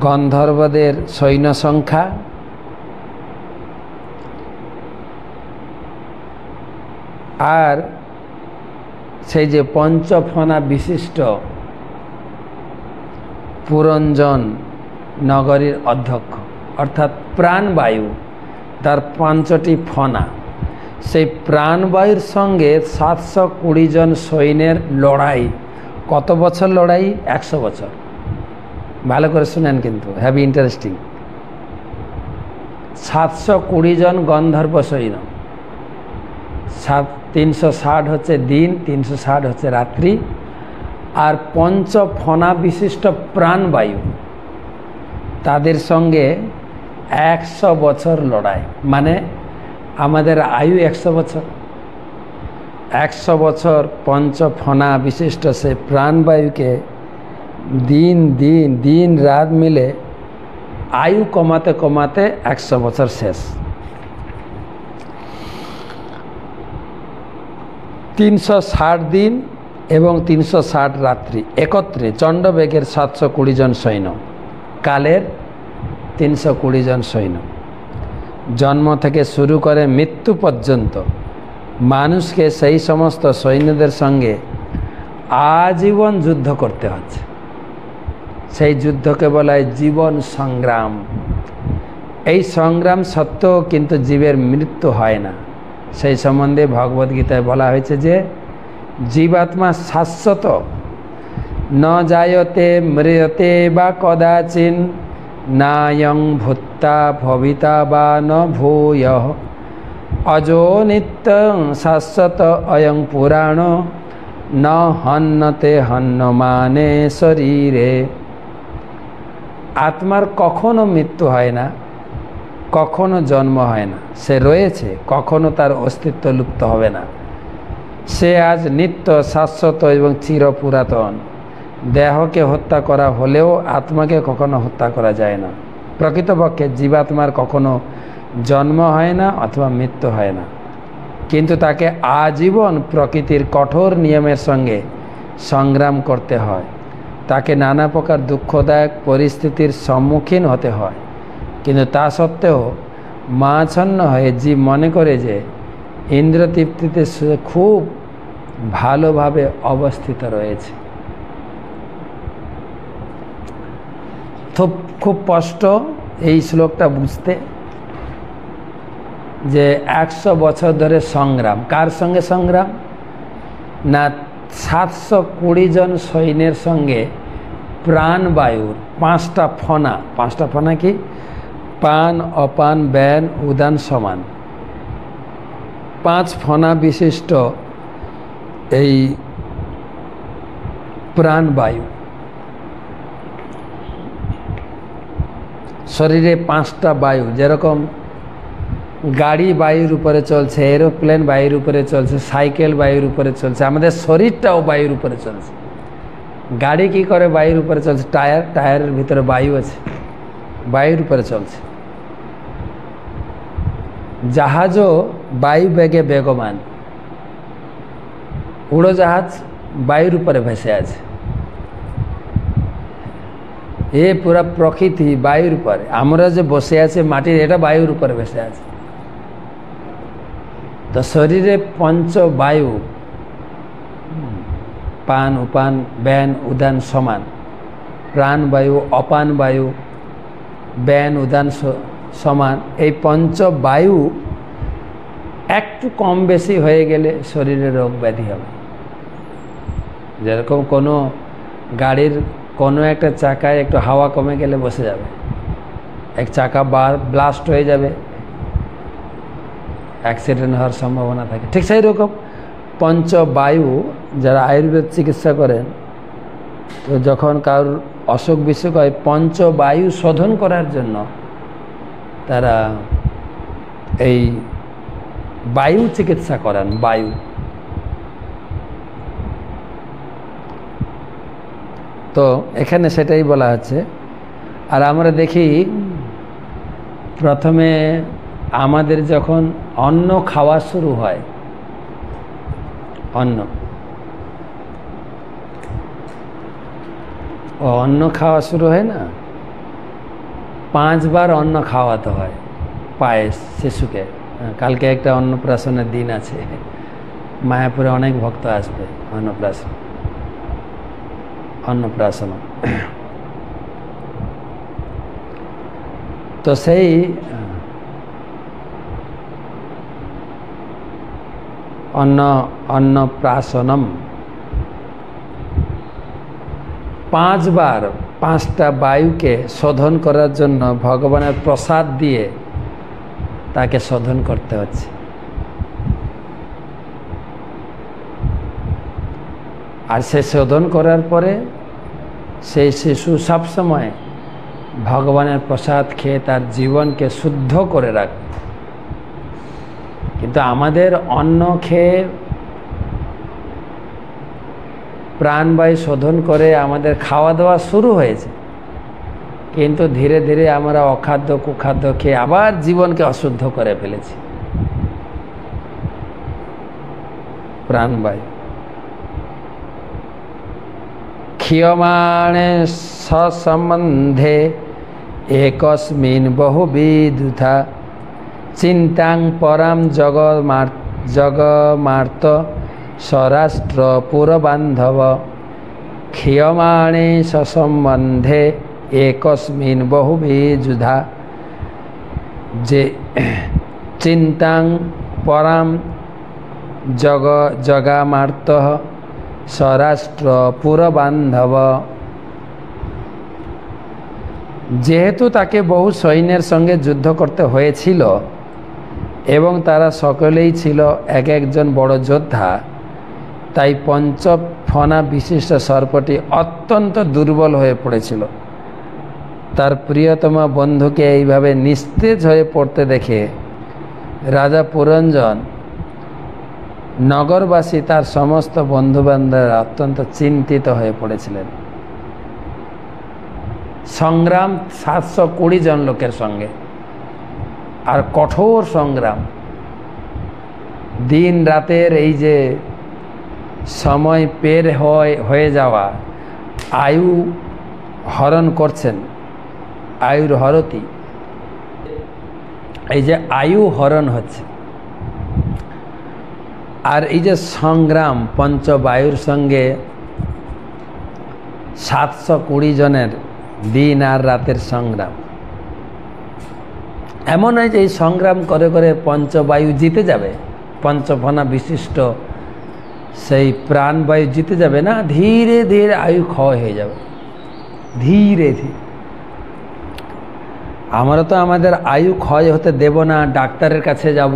গন্ধর্বদের সৈন্য সংখ্যা, আর সেই যে পঞ্চফণা বিশিষ্ট পুরঞ্জন নগরীর অধ্যক্ষ, অর্থাৎ প্রাণবায়ু, তার 5টি ফণা, সেই প্রাণবায়ুর সঙ্গে 720 জন সৈন্যের লড়াই। কত বছর লড়াই? 100 বছর। ভালো করে শুনেন, কিন্তু হ্যাভি ইন্টারেস্টিং। 720 জন গন্ধর্ব সৈন্য, 360 হচ্ছে দিন, 360 হচ্ছে রাত্রি, আর পঞ্চফণা বিশিষ্ট প্রাণবায়ু, তাদের সঙ্গে 100 বছর লড়াই। মানে আমাদের আয়ু 100 বছর। 100 বছর পঞ্চফণা বিশিষ্ট সে প্রাণবায়ুকে দিন রাত মিলে আয়ু কমাতে কমাতে 100 বছর শেষ। 360 দিন এবং 360 রাত্রি একত্রে চণ্ডবেগের 720 জন সৈন্য, কালের 320 জন সৈন্য, জন্ম থেকে শুরু করে মৃত্যু পর্যন্ত মানুষকে সেই সমস্ত সৈন্যদের সঙ্গে আজীবন যুদ্ধ করতে হচ্ছে। সেই যুদ্ধকে বলা হয় জীবন সংগ্রাম। এই সংগ্রাম সত্ত্বেও কিন্তু জীবের মৃত্যু হয় না। সেই সম্বন্ধে ভগবদ্গীতায় বলা হয়েছে যে জীবাত্মা শাশ্বত, ন জায়তে ম্রিয়তে বা কদাচিন, নায়ং ভূত্তা ভবিতা বা ন ভূয়ঃ, অজো নিত্যং শাশ্বত অয়ং পুরাণ, ন হন্যতে হন্যমানে শরীরে। আত্মার কখনো মৃত্যু হয় না, কখনো জন্ম হয় না। সে রয়েছে, কখনো তার অস্তিত্ব লুপ্ত হবে না। সে আজ নিত্য, শাশ্বত এবং চিরপুরাতন। দেহকে হত্যা করা হলেও আত্মাকে কখনো হত্যা করা যায় না। প্রকৃতপক্ষে জীবাত্মার কখনো জন্ম হয় না অথবা মৃত্যু হয় না, কিন্তু তাকে আজীবন প্রকৃতির কঠোর নিয়মের সঙ্গে সংগ্রাম করতে হয়। তাকে নানা প্রকার দুঃখদায়ক পরিস্থিতির সম্মুখীন হতে হয়, কিন্তু তা সত্ত্বেও মাছন্ন হয়ে জীব মনে করে যে ইন্দ্রতৃপ্তিতে সে খুব ভালোভাবে অবস্থিত রয়েছে। তো খুব কষ্ট এই শ্লোকটা বুঝতে, যে 100 বছর ধরে সংগ্রাম। কার সঙ্গে সংগ্রাম? না 720 জন সৈন্যের সঙ্গে প্রাণবায়ুর 5টা ফণা। 5টা ফণা কি? পান, অপান, ব্যান, উদান, সমান। 5 ফণা বিশিষ্ট এই প্রাণবায়ু, শরীরে 5টা বায়ু, যেরকম গাড়ি বায়ুর উপরে চলছে, এরোপ্লেন বায়ুর উপরে চলছে, সাইকেল বায়ুর উপরে চলছে, আমাদের শরীরটাও বায়ুর উপরে চলছে। গাড়ি কি করে? বায়ুর উপরে চলছে। টায়ারের ভিতরে বায়ু আছে, বায়ুর উপরে চলছে। জাহাজও বায়ু বেগে বেগমান, উড়োজাহাজ বায়ুর উপরে ভেসে আছে। এ পুরা প্রকৃতি বায়ুর উপরে। আমরা যে বসে আছি মাটির, এটা বায়ুর উপরে ভেসে আছে। তো শরীরে পঞ্চবায়ু, পান, উপান, ব্যান, উদান, সমান। প্রাণবায়ু, অপান বায়ু, ব্যান, উদান সমান। এই পঞ্চবায়ু একটু কম বেশি হয়ে গেলে শরীরে রোগ ব্যাধি হবে। যেরকম কোনো গাড়ির কোনো একটা চাকায় একটু হাওয়া কমে গেলে বসে যাবে, এক চাকা ব্লাস্ট হয়ে যাবে, অ্যাক্সিডেন্ট হওয়ার সম্ভাবনা থাকে। ঠিক সেই রকম পঞ্চবায়ু, যারা আয়ুর্বেদ চিকিৎসা করেন, তো যখন কারোর অসুখ বিসুখ হয়, পঞ্চবায়ু শোধন করার জন্য তারা এই বায়ু চিকিৎসা করেন। বায়ু, তো এখানে সেটাই বলা হচ্ছে। আর আমরা দেখি প্রথমে আমাদের যখন অন্ন খাওয়া শুরু হয়, অন্ন খাওয়া শুরু হয় না, 5 বার অন্ন খাওয়াতে হয়, পায়েস শিশুকে। কালকে একটা অন্নপ্রাশনের দিন আছে, মায়াপুরে অনেক ভক্ত আসবে অন্নপ্রাশন। তো সেই অন্নপ্রাশনম 5 বার 5টা বায়ুকে শোধন করার জন্য ভগবানের প্রসাদ দিয়ে তাকে শোধন করতে হচ্ছে। আর সে শোধন করার পরে সেই শিশু সবসময় ভগবানের প্রসাদ খেয়ে তার জীবনকে শুদ্ধ করে রাখবে। কিন্তু আমাদের অন্ন খেয়ে প্রাণবায়ু শোধন করে আমাদের খাওয়া দাওয়া শুরু হয়েছে, কিন্তু ধীরে ধীরে আমরা অখাদ্য কুখাদ্য খেয়ে আবার জীবনকে অশুদ্ধ করে ফেলেছি। প্রাণবায়ু ক্ষীয়মাণে সসম্বন্ধে একস্মিন বহুবিধুধা চিন্তাং পরাম জগমার্ত স্বরাষ্ট্র পুরবান্ধব। ক্ষীয়মাণে সসম্বন্ধে একস্মিন বহুবিধুধা যে চিন্তাং পরাম জগামার্ত স্বরাষ্ট্র পুরবান্ধব। যেহেতু তাকে বহু সৈন্যের সঙ্গে যুদ্ধ করতে হয়েছিল এবং তারা সকলেই ছিল এক একজন বড় যোদ্ধা, তাই পঞ্চফণা বিশিষ্ট সর্পটি অত্যন্ত দুর্বল হয়ে পড়েছিল। তার প্রিয়তম বন্ধুকে এইভাবে নিস্তেজ হয়ে পড়তে দেখে রাজা পুরঞ্জন, নগরবাসী, তার সমস্ত বন্ধুবান্ধবরা অত্যন্ত চিন্তিত হয়ে পড়েছিলেন। সংগ্রাম 720 জন লোকের সঙ্গে, আর কঠোর সংগ্রাম। দিন রাতের এই যে সময় পের হয়ে যাওয়া, আয়ু হরণ করছেন, আয়ুর হরতি, এই যে আয়ু হরণ হচ্ছে, আর এই যে সংগ্রাম পঞ্চবায়ুর সঙ্গে 720 জনের দিন আর রাতের সংগ্রাম। এমন নয় যে এই সংগ্রাম করে করে পঞ্চবায়ু জিতে যাবে, পঞ্চফণা বিশিষ্ট সেই প্রাণবায়ু জিতে যাবে না, ধীরে ধীরে আয়ু ক্ষয় হয়ে যাবে, ধীরে ধীরে। আমরা তো আমাদের আয়ু ক্ষয় হতে দেব না। ডাক্তারের কাছে যাব,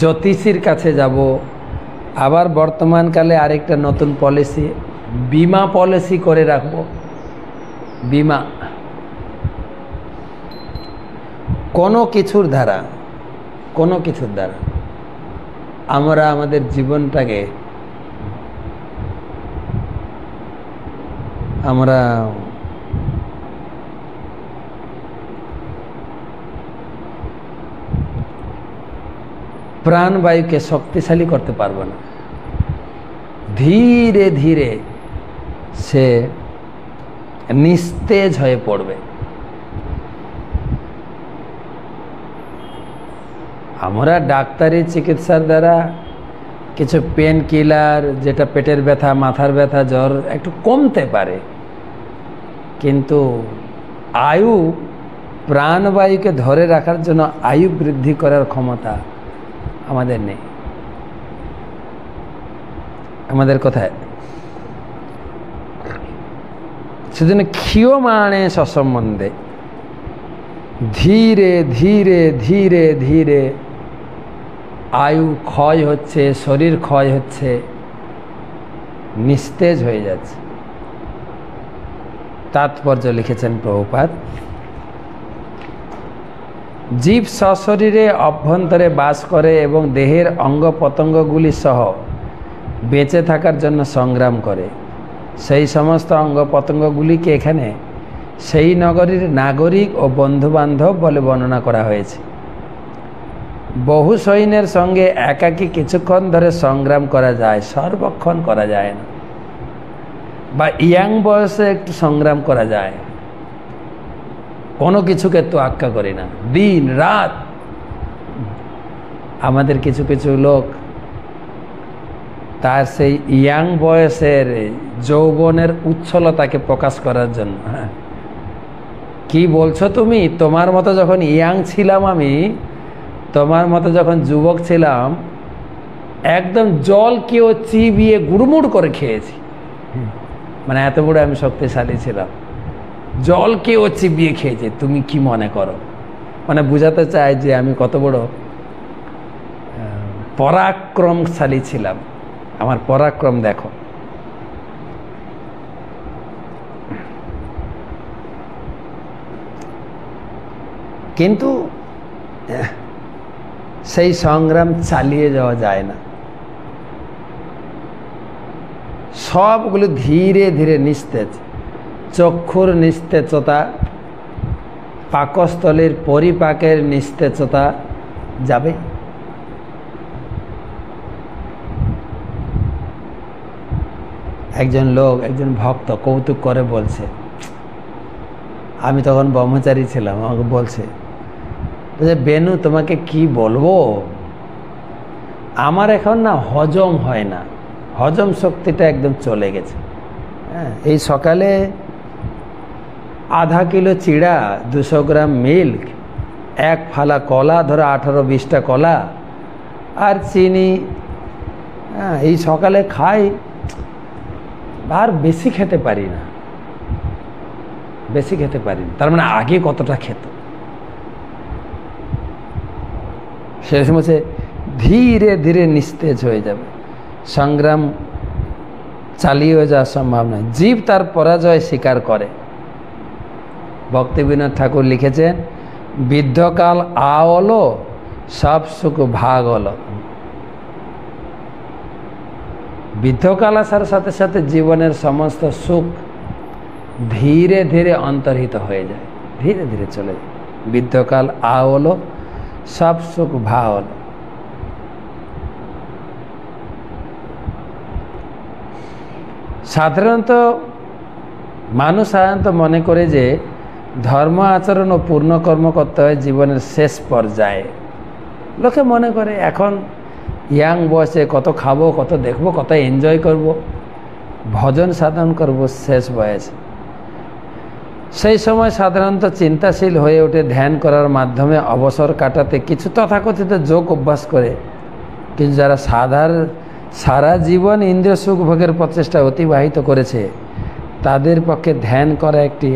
জ্যোতিষীর কাছে যাব, আবার বর্তমানকালে আরেকটা নতুন পলিসি, বিমা পলিসি করে রাখব। বিমা কোনো কিছুর দ্বারা আমরা আমাদের জীবনটাকে আমরা প্রাণবায়ুকে শক্তিশালী করতে পারবো না। ধীরে ধীরে সে নিস্তেজ হয়ে পড়বে। আমরা ডাক্তারি চিকিৎসার দ্বারা কিছু পেন কিলার, যেটা পেটের ব্যথা, মাথার ব্যথা, জ্বর একটু কমতে পারে, কিন্তু আয়ু, প্রাণবায়ুকে ধরে রাখার জন্য আয়ু বৃদ্ধি করার ক্ষমতা আমাদের নেই। আমাদের কোথায়? সেজন্য ক্ষীয়মাণে সসম্বন্ধে ধীরে ধীরে ধীরে ধীরে আয়ু ক্ষয় হচ্ছে, শরীর ক্ষয় হচ্ছে, নিস্তেজ হয়ে যাচ্ছে। তাৎপর্য লিখেছেন প্রভুপাদ, জীব সশরীরে অভ্যন্তরে বাস করে এবং দেহের অঙ্গ প্রত্যঙ্গগুলি সহ বেঁচে থাকার জন্য সংগ্রাম করে। সেই সমস্ত অঙ্গ প্রত্যঙ্গগুলিকে এখানে সেই নগরীর নাগরিক ও বন্ধুবান্ধব বলে বর্ণনা করা হয়েছে। বহু সৈন্যের সঙ্গে একাকী কিছুক্ষণ ধরে সংগ্রাম করা যায়, সর্বক্ষণ করা যায় না, বা ইয়াং বয়সে একটু সংগ্রাম করা যায়, কোনো কিছুকে তোয়াক্কা করি না, দিন রাত। আমাদের কিছু কিছু লোক তার সেই ইয়াং বয়সের যৌবনের উচ্ছলতাকে প্রকাশ করার জন্য, হ্যাঁ, কি বলছো তুমি? তোমার মতো যখন ইয়াং ছিলাম আমি, তোমার মতো যখন যুবক ছিলাম, একদম জলকেও চিবিয়ে গুড়মুড় করে খেয়েছি। মানে এত বড় আমি শক্তিশালী ছিলাম, জলকেও চিবিয়ে খেয়েছি। তুমি কি মনে করো? মানে বুঝাতে চাই যে আমি কত বড় পরাক্রমশালী ছিলাম। আমার পরাক্রম দেখো। কিন্তু সেই সংগ্রাম চালিয়ে যাওয়া যায় না। সবগুলো ধীরে ধীরে নিস্তেজ। চক্ষুর নিস্তেজতা, পাকস্থলীর পরিপাকের নিস্তেজতা যাবে। একজন লোক, একজন ভক্ত কৌতুক করে বলছে, আমি তখন ব্রহ্মচারী ছিলাম, আমাকে বলছে যে বেনু তোমাকে কি বলবো, আমার এখন না হজম হয় না, হজম শক্তিটা একদম চলে গেছে। হ্যাঁ, এই সকালে আধা কিলো চিড়া, 200 গ্রাম মিল্ক, এক ফালা কলা, ধরো 18-20টা কলা আর চিনি, হ্যাঁ, এই সকালে খাই, আর বেশি খেতে পারি না, বেশি খেতে পারি না। তার মানে আগে কতটা খেত। সে সময় ধীরে ধীরে নিস্তেজ হয়ে যাবে, সংগ্রাম চালিয়ে যাওয়া সম্ভব নয়। জীব তার পরাজয় স্বীকার করে। ভক্তিবিনোদ ঠাকুর লিখেছেন, বৃদ্ধকাল আলো সব সুখ ভাগ হলো। বৃদ্ধকাল আসার সাথে সাথে জীবনের সমস্ত সুখ ধীরে ধীরে অন্তর্হিত হয়ে যায়, ধীরে ধীরে চলে যায়। বৃদ্ধকাল হলো সব সুখ ভা হলো। সাধারণত মানুষ মনে করে যে ধর্ম আচরণ ও পূর্ণকর্ম করতে হয় জীবনের শেষ পর্যায়ে। লোকে মনে করে এখন ইয়াং বয়সে কত খাবো, কত দেখবো, কত এনজয় করব, ভজন সাধন করব শেষ বয়সে। সেই সময় সাধারণত চিন্তাশীল হয়ে ওঠে, ধ্যান করার মাধ্যমে অবসর কাটাতে কিছু তথাকথিত যোগ অভ্যাস করে। কিন্তু যারা সারা জীবন ইন্দ্রিয় সুখ ভোগের প্রচেষ্টা অতিবাহিত করেছে, তাদের পক্ষে ধ্যান করা একটি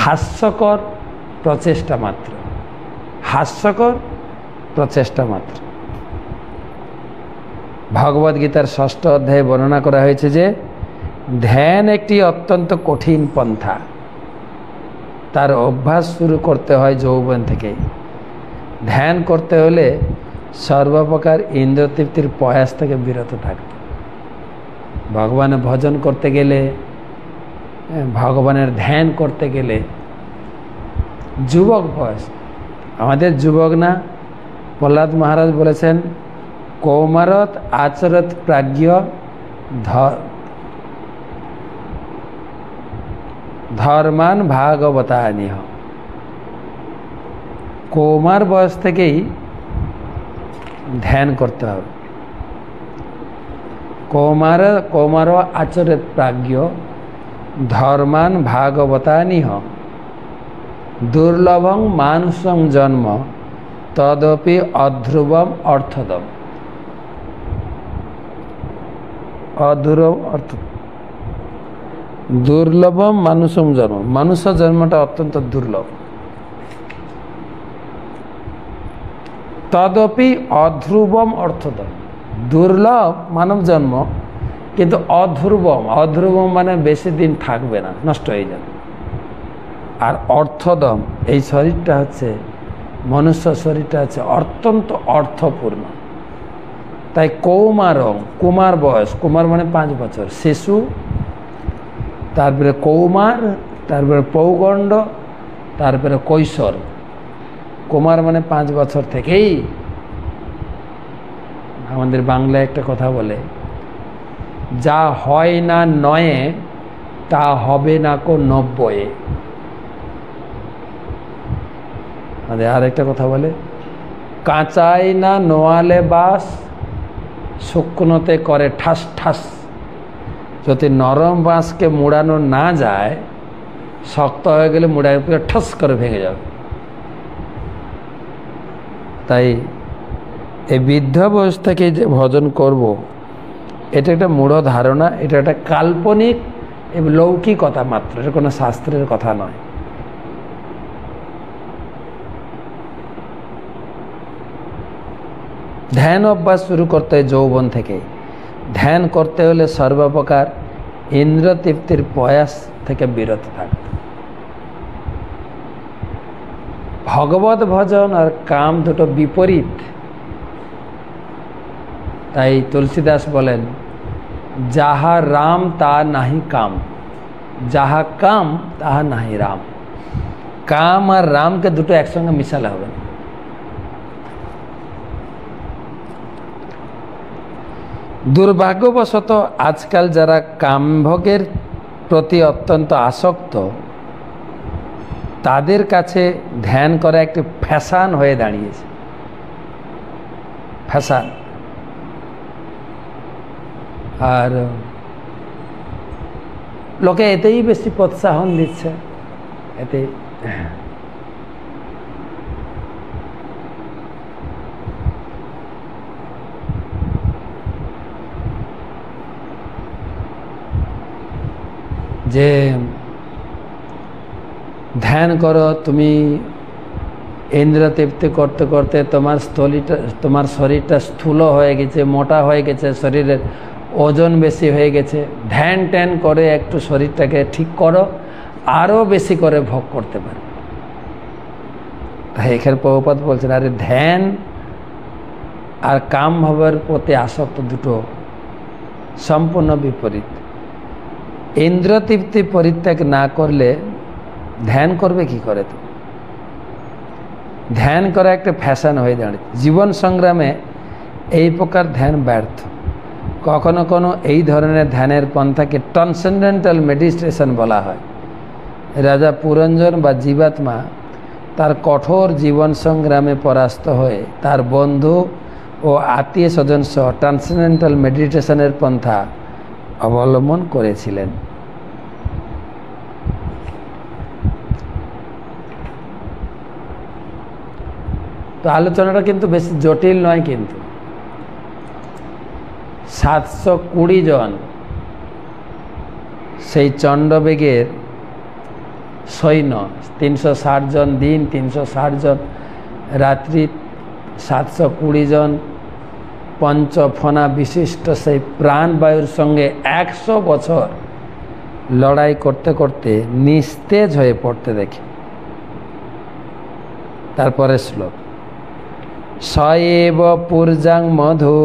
হাস্যকর প্রচেষ্টা মাত্র, হাস্যকর প্রচেষ্টা মাত্র। ভগবদ্গীতার 6ষ্ঠ অধ্যায়ে বর্ণনা করা হয়েছে যে ধ্যান একটি অত্যন্ত কঠিন পন্থা। তার অভ্যাস শুরু করতে হয় যৌবন থেকেই। ধ্যান করতে হলে সর্বপ্রকার ইন্দ্রতৃপ্তির প্রয়াস থেকে বিরত থাকতে, ভগবানের ভজন করতে গেলে, ভগবানের ধ্যান করতে গেলে যুবক বয়স, আমাদের যুবক না, প্রহ্লাদ মহারাজ বলেছেন, কৌমারত আচরত প্রাজ্ঞ ধর্মান ভাগবতানিহ। কৌমার বয়স থেকেই ধ্যান করতে হবে। কৌমার আচরত প্রাজ্ঞ ধর্মান ভাগবতানিহ দুর্লভং মানুষং জন্ম তদপি অধ্রুবম অর্থদম। দুর্লভম মানুষম জন্ম, মানুষ জন্মটা অত্যন্ত দুর্লভ। তদপি অধ্রুবম অর্থদম, দুর্লভ মানব জন্ম, কিন্তু অধ্রুবম, অধ্রুবম মানে বেশি দিন থাকবে না, নষ্ট হয়ে যাবে। আর অর্থদম, এই শরীরটা হচ্ছে, মনুষ্য শরীরটা হচ্ছে অত্যন্ত অর্থপূর্ণ। তাই কৌমারং, কুমার বয়স, কুমার মানে 5 বছর, শিশু, তারপরে কৌমার, তারপরে পৌগণ্ড, তারপরে কৈশোর। কুমার মানে 5 বছর থেকেই, আমাদের বাংলায় একটা কথা বলে, যা হয় না 9-এ তা হবে না কো 90-এ। আরেকটা কথা বলে, কাঁচাই না নোয়ালে বাস, শুকনোতে করে ঠাস ঠাস। যদি নরম বাঁশকে মুড়ানো না যায়, শক্ত হয়ে গেলে মুড়ায় পুরো ঠাস করে ভেঙে যাবে। তাই এই বৃদ্ধ বয়স থেকে যে ভজন করব, এটা একটা মূঢ় ধারণা, এটা একটা কাল্পনিক এবং লৌকিকতা মাত্র, এটা কোনো শাস্ত্রের কথা নয়। ধ্যান অভ্যাস শুরু করতে হয় যৌবন থেকে। ধ্যান করতে হলে সর্বপ্রকার ইন্দ্র তৃপ্তির প্রয়াস থেকে বিরত থাকতে। ভগবত ভজন আর কাম দুটো বিপরীত। তাই তুলসীদাস বলেন, যাহা রাম তা নাহি কাম, যাহা কাম তাহা নাহি রাম। কাম আর রামকে দুটো একসঙ্গে মিশালে হবে না। দুর্ভাগ্যবশত আজকাল যারা কামভোগের প্রতি অত্যন্ত আসক্ত, তাদের কাছে ধ্যান করা একটি ফ্যাশন হয়ে দাঁড়িয়েছে। ফ্যাশন। আর লোকে এতেই বেশি প্রোৎসাহন দিচ্ছে, এতে যে ধ্যান করো, তুমি ইন্দ্র তৃপ্তি করতে করতে তোমার শরীরটা স্থূল হয়ে গেছে, মোটা হয়ে গেছে, শরীরের ওজন বেশি হয়ে গেছে, ধ্যান ট্যান করে একটু শরীরটাকে ঠিক করো, আরও বেশি করে ভোগ করতে পারে। তাই এখানে প্রভুপাদ বলছেন, আরে ধ্যান আর কাম ভাবের প্রতি আসক্ত দুটো সম্পূর্ণ বিপরীত। ইন্দ্র তৃপ্তি পরিত্যাগ না করলে ধ্যান করবে কি করে? তো ধ্যান করা একটা ফ্যাশন হয়ে দাঁড়িয়েছে। জীবন সংগ্রামে এই প্রকার ধ্যান ব্যর্থ। কখনো কোনো এই ধরনের ধ্যানের পন্থাকে ট্রান্সেন্ডেন্টাল মেডিটেশন বলা হয়। রাজা পুরঞ্জন বা জীবাত্মা তার কঠোর জীবন সংগ্রামে পরাস্ত হয়ে তার বন্ধু ও আত্মীয় স্বজন সহ ট্রান্সেন্ডেন্টাল মেডিটেশনের পন্থা অবলম্বন করেছিলেন। তো আলোচনাটা কিন্তু বেশি জটিল নয়, কিন্তু 720 জন সেই চণ্ডবেগের সৈন্য, 360 জন দিন, 360 জন রাত্রি, 720 জন পঞ্চফনা বিশিষ্ট সেই প্রাণবায়ুর সঙ্গে 100 বছর লড়াই করতে করতে নিস্তেজ হয়ে পড়তে দেখে। তারপরে শ্লোক, সয়েব পূর্জাং মধু